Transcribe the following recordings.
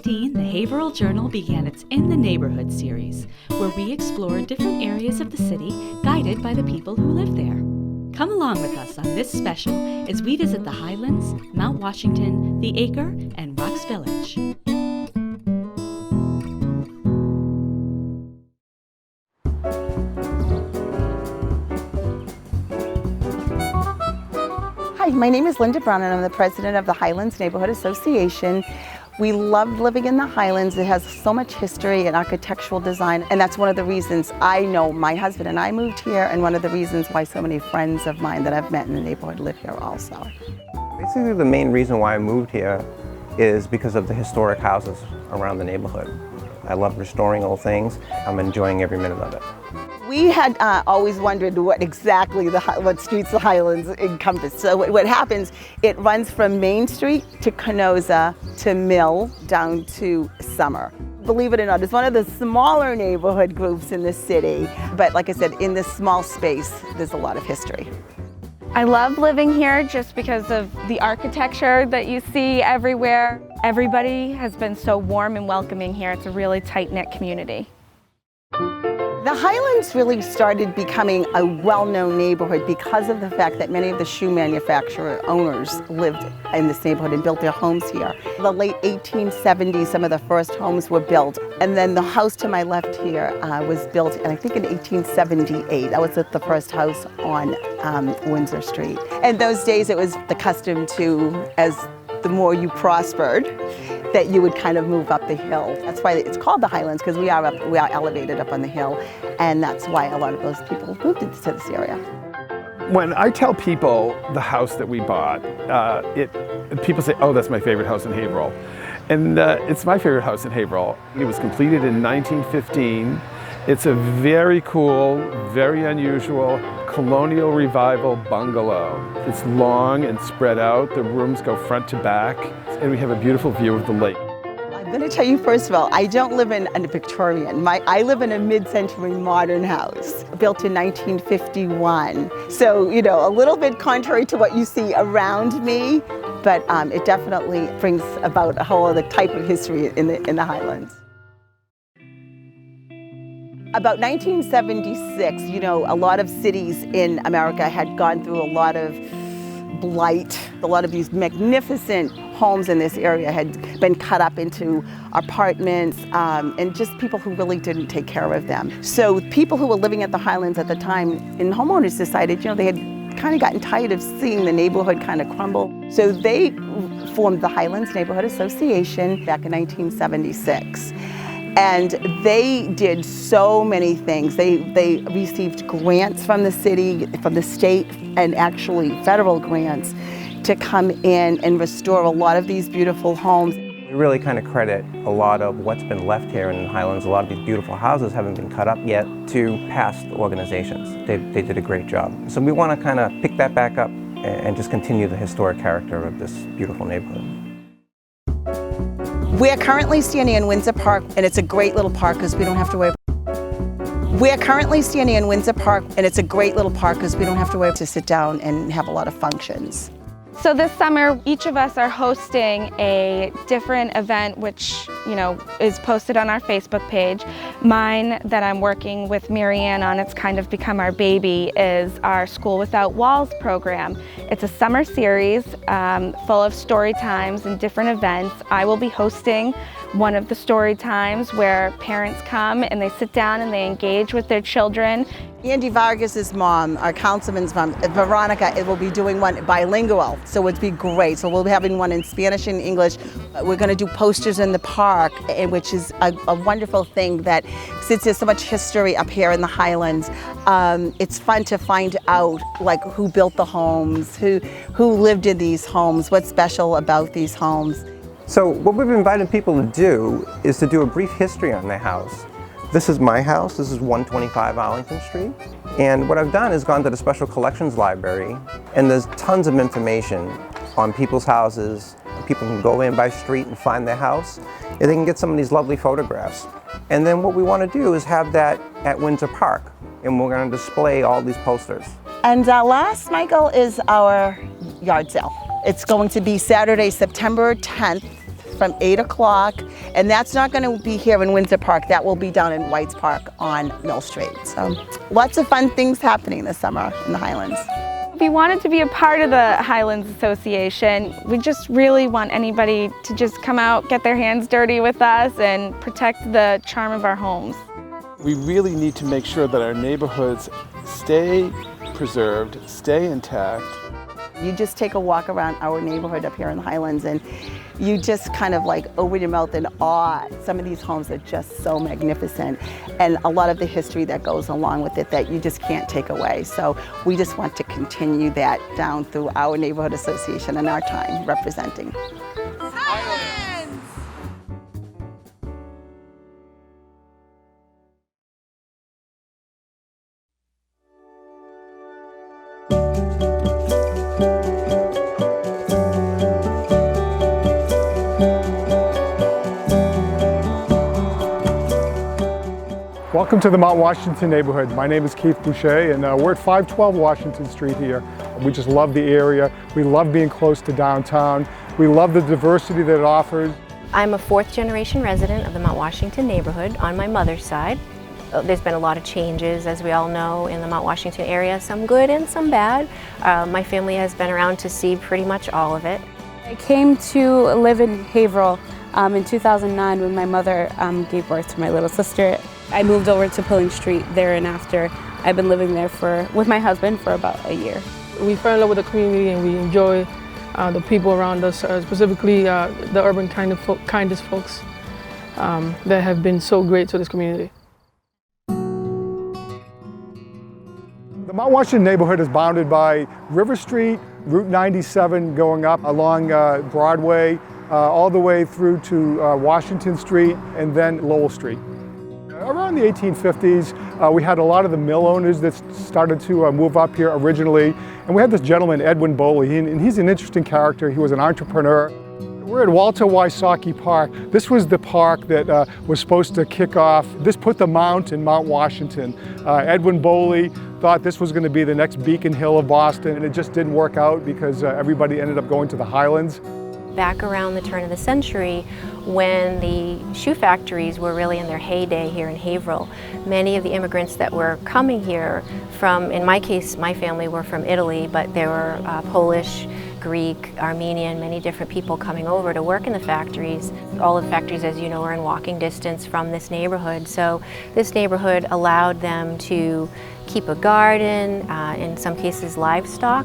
2016, the Haverhill Journal began its In the Neighborhood series, where we explore different areas of the city guided by the people who live there. Come along with us on this special as we visit the Highlands, Mount Washington, the Acre, and Rocks Village. Hi, my name is Linda Brown and I'm the president of the Highlands Neighborhood Association. We love living in the Highlands. It has so much history and architectural design, and that's one of the reasons I know my husband and I moved here, and one of the reasons why so many friends of mine that I've met in the neighborhood live here also. Basically, the main reason why I moved here is because of the historic houses around the neighborhood. I love restoring old things. I'm enjoying every minute of it. We had always wondered what streets the Highlands encompass. So what happens, it runs from Main Street to Canosa to Mill down to Summer. Believe it or not, it's one of the smaller neighborhood groups in the city. But like I said, in this small space, there's a lot of history. I love living here just because of the architecture that you see everywhere. Everybody has been so warm and welcoming here. It's a really tight-knit community. The Highlands really started becoming a well-known neighborhood because of the fact that many of the shoe manufacturer owners lived in this neighborhood and built their homes here. In the late 1870s, some of the first homes were built, and then the house to my left here was built, and I think in 1878. That was the first house on Windsor Street. And those days it was the custom to, as the more you prospered, that you would kind of move up the hill. That's why it's called the Highlands, because we are elevated up on the hill, and that's why a lot of those people moved into this area. When I tell people the house that we bought, people say, "Oh, that's my favorite house in Haverhill," and it's my favorite house in Haverhill. It was completed in 1915. It's a very cool, very unusual colonial revival bungalow. It's long and spread out. The rooms go front to back, and we have a beautiful view of the lake. I'm going to tell you, first of all, I don't live in a Victorian. I live in a mid-century modern house built in 1951. So, you know, a little bit contrary to what you see around me, but it definitely brings about a whole other type of history in the Highlands. About 1976, you know, a lot of cities in America had gone through a lot of blight. A lot of these magnificent homes in this area had been cut up into apartments and just people who really didn't take care of them. So people who were living at the Highlands at the time, and homeowners decided, you know, they had kind of gotten tired of seeing the neighborhood kind of crumble. So they formed the Highlands Neighborhood Association back in 1976. And they did so many things. They received grants from the city, from the state, and actually federal grants to come in and restore a lot of these beautiful homes. We really kind of credit a lot of what's been left here in the Highlands. A lot of these beautiful houses haven't been cut up yet to past organizations. They did a great job. So we want to kind of pick that back up and just continue the historic character of this beautiful neighborhood. We're currently standing in Windsor Park, and it's a great little park because we don't have to worry. We're currently standing in Windsor Park, and it's a great little park because we don't have to worry to sit down and have a lot of functions. So this summer, each of us are hosting a different event, which, you know, is posted on our Facebook page. Mine that I'm working with Marianne on, it's kind of become our baby, is our School Without Walls program. It's a summer series full of story times and different events. I will be hosting one of the story times where parents come and they sit down and they engage with their children. Andy Vargas's mom, our councilman's mom, Veronica, it will be doing one bilingual, so it'd be great. So we'll be having one in Spanish and English. We're going to do posters in the park, which is a wonderful thing that, since there's so much history up here in the Highlands, it's fun to find out like who built the homes, who lived in these homes, what's special about these homes. So what we've invited people to do is to do a brief history on their house. This is my house. This is 125 Arlington Street. And what I've done is gone to the Special Collections Library, and there's tons of information on people's houses. People can go in by street and find their house, and they can get some of these lovely photographs. And then what we want to do is have that at Windsor Park, and we're going to display all these posters. And last, Michael, is our yard sale. It's going to be Saturday, September 10th from 8 o'clock, and that's not going to be here in Windsor Park. That will be down in White's Park on Mill Street. So lots of fun things happening this summer in the Highlands. If you wanted to be a part of the Highlands Association, we just really want anybody to just come out, get their hands dirty with us, and protect the charm of our homes. We really need to make sure that our neighborhoods stay preserved, stay intact. You just take a walk around our neighborhood up here in the Highlands and you just kind of like open your mouth in awe. Some of these homes are just so magnificent, and a lot of the history that goes along with it that you just can't take away. So we just want to continue that down through our neighborhood association and our time representing. Welcome to the Mount Washington neighborhood. My name is Keith Boucher, and we're at 512 Washington Street here. We just love the area. We love being close to downtown. We love the diversity that it offers. I'm a fourth-generation resident of the Mount Washington neighborhood on my mother's side. There's been a lot of changes, as we all know, in the Mount Washington area, some good and some bad. My family has been around to see pretty much all of it. I came to live in Haverhill in 2009 when my mother gave birth to my little sister. I moved over to Pilling Street there, and after I've been living there with my husband for about a year. We fell in love with the community and we enjoy the people around us, specifically the urban kindest folks that have been so great to this community. The Mount Washington neighborhood is bounded by River Street, Route 97 going up along Broadway, all the way through to Washington Street and then Lowell Street. Around the 1850s, we had a lot of the mill owners that started to move up here originally. And we had this gentleman, Edwin Boley, and he's an interesting character. He was an entrepreneur. We're at Walter Wysocki Park. This was the park that was supposed to kick off. This put the Mount in Mount Washington. Edwin Boley thought this was going to be the next Beacon Hill of Boston, and it just didn't work out because everybody ended up going to the Highlands. Back around the turn of the century, when the shoe factories were really in their heyday here in Haverhill, many of the immigrants that were coming here from, in my case, my family were from Italy, but there were Polish, Greek, Armenian, many different people coming over to work in the factories. All of the factories, as you know, are in walking distance from this neighborhood. So this neighborhood allowed them to keep a garden, in some cases livestock.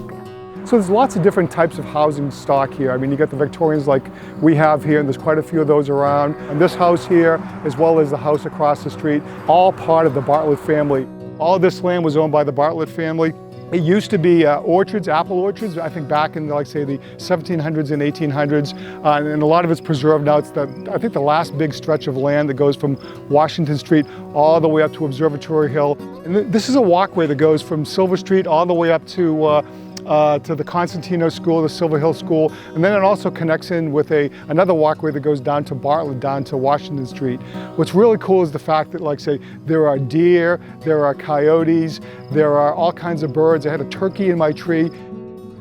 So there's lots of different types of housing stock here. I mean, you got the Victorians like we have here, and there's quite a few of those around. And this house here, as well as the house across the street, all part of the Bartlett family. All of this land was owned by the Bartlett family. It used to be orchards, apple orchards, I think back in, like, say, the 1700s and 1800s, and a lot of it's preserved now. It's I think the last big stretch of land that goes from Washington Street all the way up to Observatory Hill. And this is a walkway that goes from Silver Street all the way up to the Constantino School, the Silver Hill School, and then it also connects in with another walkway that goes down to Bartlett, down to Washington Street. What's really cool is the fact that, like, say, there are deer, there are coyotes, there are all kinds of birds. I had a turkey in my tree.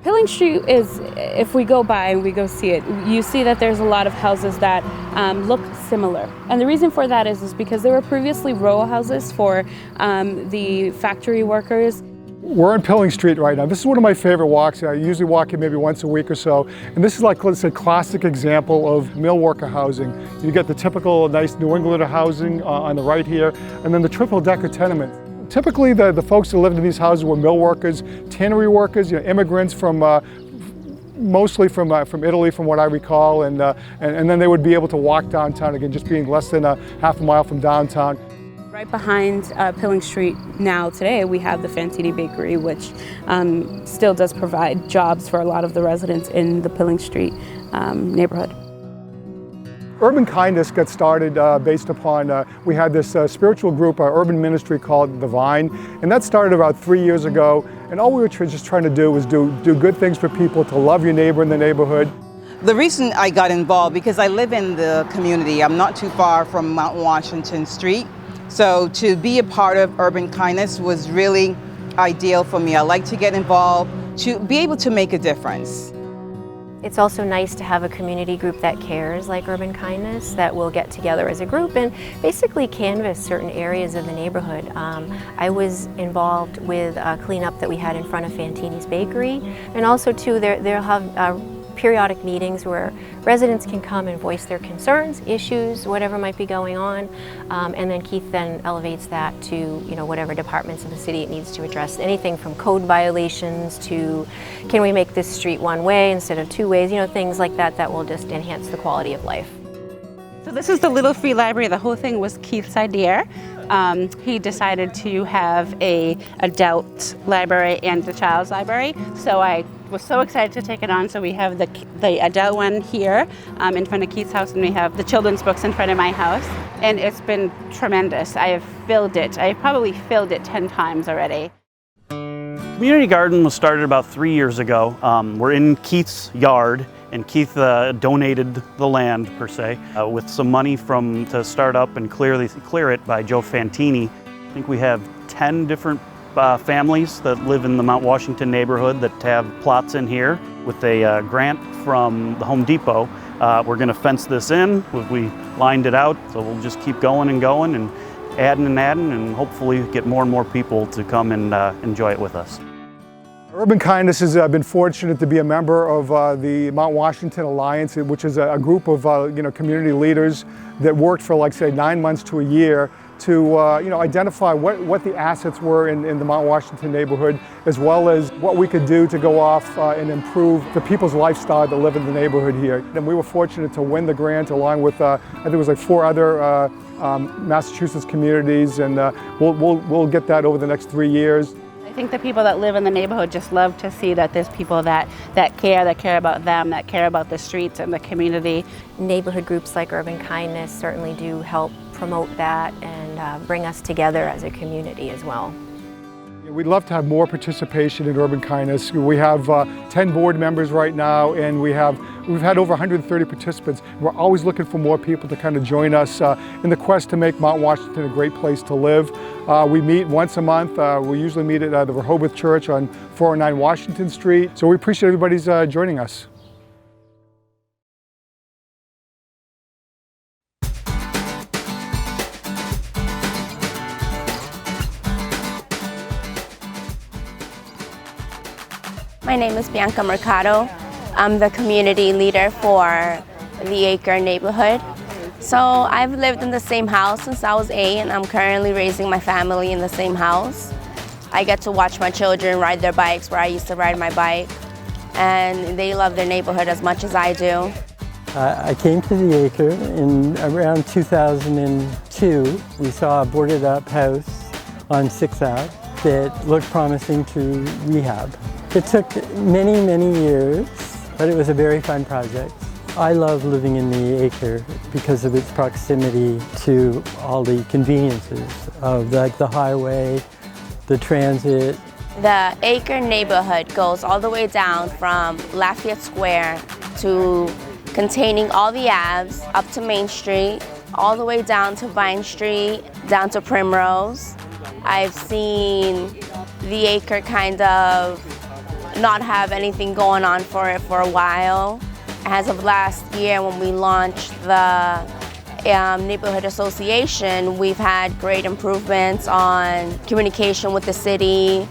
Pilling Street is, if we go by and we go see it, you see that there's a lot of houses that look similar. And the reason for that is because there were previously row houses for the factory workers. We're on Pilling Street right now. This is one of my favorite walks. I usually walk it maybe once a week or so. And this is, like, let's say, classic example of mill worker housing. You get the typical nice New Englander housing on the right here, and then the triple-decker tenement. Typically, the folks that lived in these houses were mill workers, tannery workers, immigrants from mostly from Italy, from what I recall, and then they would be able to walk downtown, again, just being less than a half a mile from downtown. Right behind Pilling Street now today, we have the Fantini Bakery, which still does provide jobs for a lot of the residents in the Pilling Street neighborhood. Urban Kindness got started based upon, we had this spiritual group, urban ministry called The Vine, and that started about 3 years ago. And all we were just trying to do was do good things for people, to love your neighbor in the neighborhood. The reason I got involved, because I live in the community, I'm not too far from Mount Washington Street. So to be a part of Urban Kindness was really ideal for me. I like to get involved, to be able to make a difference. It's also nice to have a community group that cares, like Urban Kindness, that will get together as a group and basically canvass certain areas of the neighborhood. I was involved with a cleanup that we had in front of Fantini's Bakery, and also too they'll have periodic meetings where residents can come and voice their concerns, issues, whatever might be going on, and then Keith then elevates that to whatever departments of the city it needs to address. Anything from code violations to can we make this street one way instead of two ways, things like that that will just enhance the quality of life. So this is the Little Free Library. The whole thing was Keith's idea. He decided to have an adult library and a child's library. So I was so excited to take it on. So we have the adult one here in front of Keith's house, and we have the children's books in front of my house. And it's been tremendous. I have filled it. I've probably filled it 10 times already. Community Garden was started about 3 years ago. We're in Keith's yard, and Keith donated the land, per se, with some money to start up and clear it by Joe Fantini. I think we have 10 different families that live in the Mount Washington neighborhood that have plots in here. With a grant from the Home Depot, we're going to fence this in. We lined it out, so we'll just keep going and adding and hopefully get more and more people to come and enjoy it with us. Urban Kindness has been fortunate to be a member of the Mount Washington Alliance, which is a group of community leaders that worked for, like, say, 9 months to a year to identify what the assets were in the Mount Washington neighborhood, as well as what we could do to go off and improve the people's lifestyle that live in the neighborhood here. And we were fortunate to win the grant along with, I think it was like 4 other Massachusetts communities, and we'll get that over the next 3 years. I think the people that live in the neighborhood just love to see that there's people that care about them, that care about the streets and the community. Neighborhood groups like Urban Kindness certainly do help promote that and bring us together as a community as well. We'd love to have more participation in Urban Kindness. We have 10 board members right now, and we've had over 130 participants. We're always looking for more people to kind of join us in the quest to make Mount Washington a great place to live. We meet once a month. We usually meet at the Rehoboth Church on 409 Washington Street. So we appreciate everybody's joining us. My name is Sansa Mercado. I'm the community leader for the Acre neighborhood. So I've lived in the same house since I was 8, and I'm currently raising my family in the same house. I get to watch my children ride their bikes where I used to ride my bike, and they love their neighborhood as much as I do. I came to the Acre in around 2002. We saw a boarded up house on 6th Ave that looked promising to rehab. It took many, many years, but it was a very fun project. I love living in the Acre because of its proximity to all the conveniences of the highway, the transit. The Acre neighborhood goes all the way down from Lafayette Square to containing all the Aves up to Main Street, all the way down to Vine Street, down to Primrose. I've seen the Acre kind of not have anything going on for it for a while. As of last year, when we launched the Neighborhood Association, we've had great improvements on communication with the city.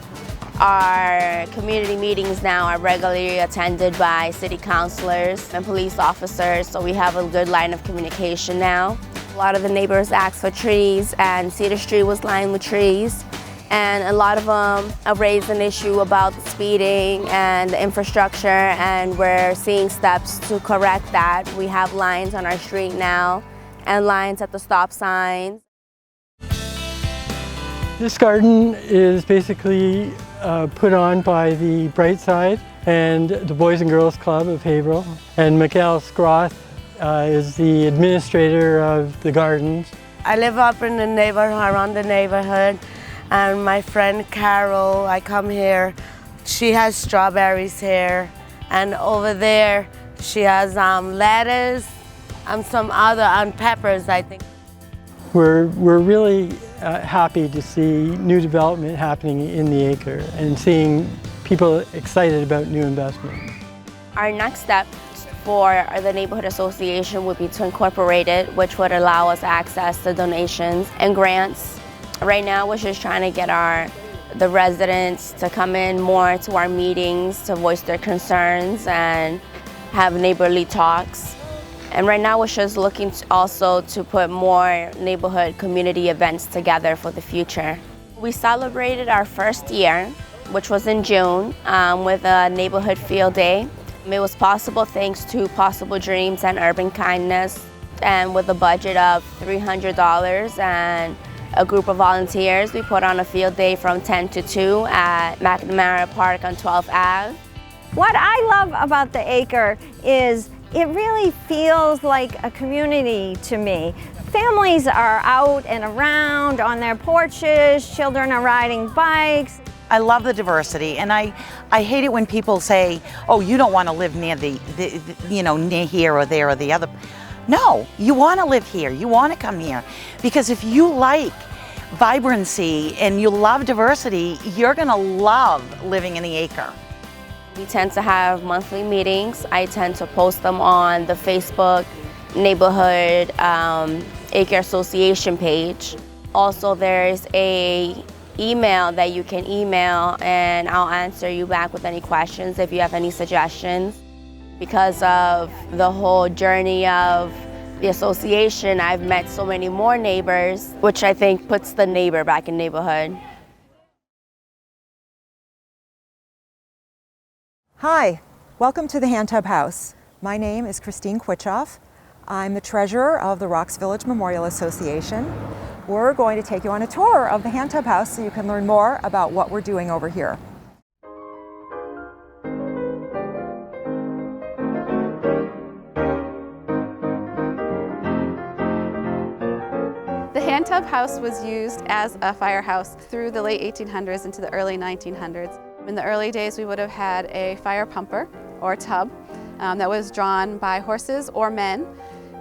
Our community meetings now are regularly attended by city councilors and police officers, so we have a good line of communication now. A lot of the neighbors asked for trees, and Cedar Street was lined with trees. And a lot of them have raised an issue about the speeding and the infrastructure, and we're seeing steps to correct that. We have lines on our street now and lines at the stop signs. This garden is basically put on by the Bright Side and the Boys and Girls Club of Haverhill. And Mikhail Skroth is the administrator of the gardens. I live up in the neighborhood, around the neighborhood. And my friend Carol, I come here, she has strawberries here. And over there, she has lettuce and some other, peppers, I think. We're really happy to see new development happening in the Acre and seeing people excited about new investment. Our next step for the neighborhood association would be to incorporate it, which would allow us access to donations and grants. Right now, we're just trying to get the residents to come in more to our meetings to voice their concerns and have neighborly talks. And right now, we're just looking also to put more neighborhood community events together for the future. We celebrated our first year, which was in June, with a neighborhood field day. It was possible thanks to Possible Dreams and Urban Kindness, and with a budget of $300 and a group of volunteers, we put on a field day from 10 to 2 at McNamara Park on 12th Ave. What I love about the Acre is it really feels like a community to me. Families are out and around on their porches, children are riding bikes. I love the diversity, and I hate it when people say, oh, you don't want to live near near here or there or the other. No, you want to live here, you want to come here, because if you like vibrancy and you love diversity, you're going to love living in the Acre. We tend to have monthly meetings. I tend to post them on the Facebook Neighborhood Acre Association page. Also, there's a email that you can email, and I'll answer you back with any questions if you have any suggestions. Because of the whole journey of the association, I've met so many more neighbors, which I think puts the neighbor back in neighborhood. Hi, welcome to the Hand Tub House. My name is Christine Kwitchoff. I'm the treasurer of the Rocks Village Memorial Association. We're going to take you on a tour of the Hand Tub House so you can learn more about what we're doing over here. The Hand Tub House was used as a firehouse through the late 1800s into the early 1900s. In the early days, we would have had a fire pumper or tub that was drawn by horses or men.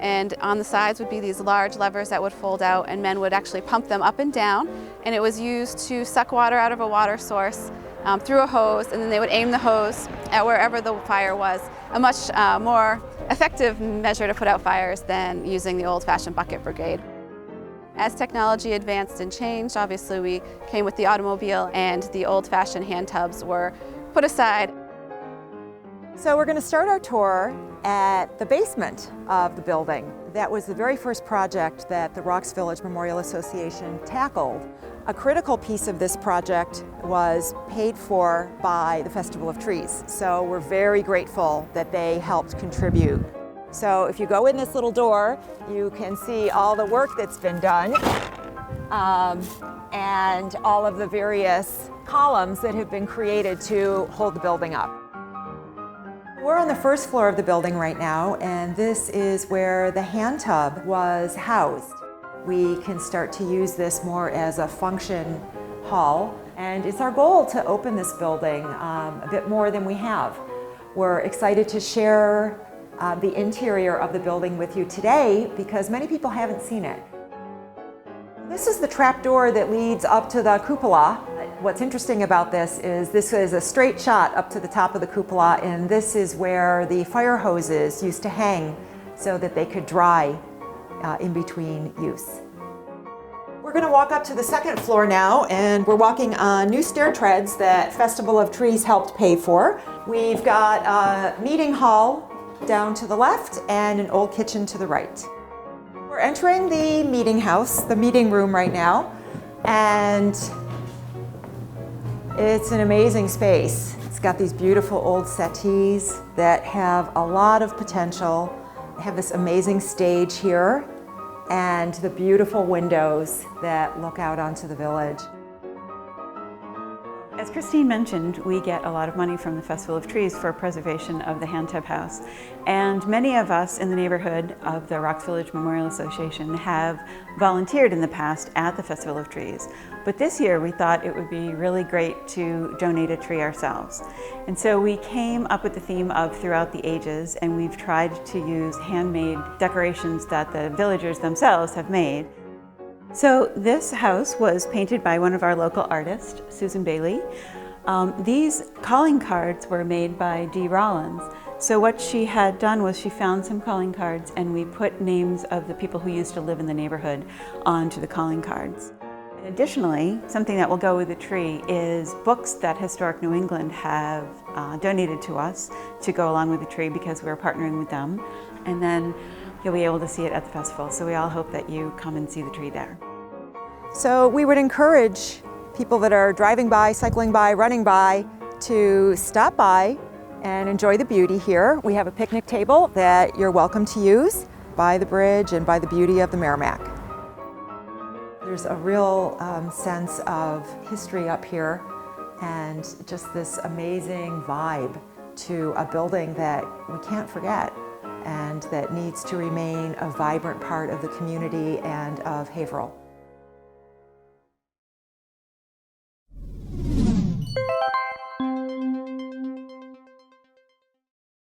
And on the sides would be these large levers that would fold out, and men would actually pump them up and down. And it was used to suck water out of a water source through a hose, and then they would aim the hose at wherever the fire was. A much more effective measure to put out fires than using the old-fashioned bucket brigade. As technology advanced and changed, obviously we came with the automobile, and the old-fashioned hand tubs were put aside. So we're going to start our tour at the basement of the building. That was the very first project that the Rocks Village Memorial Association tackled. A critical piece of this project was paid for by the Festival of Trees. So we're very grateful that they helped contribute. So if you go in this little door, you can see all the work that's been done and all of the various columns that have been created to hold the building up. We're on the first floor of the building right now, and this is where the hand tub was housed. We can start to use this more as a function hall, and it's our goal to open this building a bit more than we have. We're excited to share the interior of the building with you today because many people haven't seen it. This is the trapdoor that leads up to the cupola. What's interesting about this is a straight shot up to the top of the cupola, and this is where the fire hoses used to hang so that they could dry in between use. We're going to walk up to the second floor now, and we're walking on new stair treads that Festival of Trees helped pay for. We've got a meeting hall down to the left and an old kitchen to the right. We're entering the meeting house, the meeting room right now, and it's an amazing space. It's got these beautiful old settees that have a lot of potential. They have this amazing stage here and the beautiful windows that look out onto the village. As Christine mentioned, we get a lot of money from the Festival of Trees for preservation of the Hand Tub House. And many of us in the neighborhood of the Rocks Village Memorial Association have volunteered in the past at the Festival of Trees. But this year we thought it would be really great to donate a tree ourselves. And so we came up with the theme of Throughout the Ages, and we've tried to use handmade decorations that the villagers themselves have made. So this house was painted by one of our local artists, Susan Bailey. These calling cards were made by Dee Rollins. So what she had done was she found some calling cards, and we put names of the people who used to live in the neighborhood onto the calling cards. And additionally, something that will go with the tree is books that Historic New England have donated to us to go along with the tree, because we're partnering with them. And then you'll be able to see it at the festival. So we all hope that you come and see the tree there. So we would encourage people that are driving by, cycling by, running by to stop by and enjoy the beauty here. We have a picnic table that you're welcome to use by the bridge and by the beauty of the Merrimack. There's a real sense of history up here and just this amazing vibe to a building that we can't forget and that needs to remain a vibrant part of the community and of Haverhill.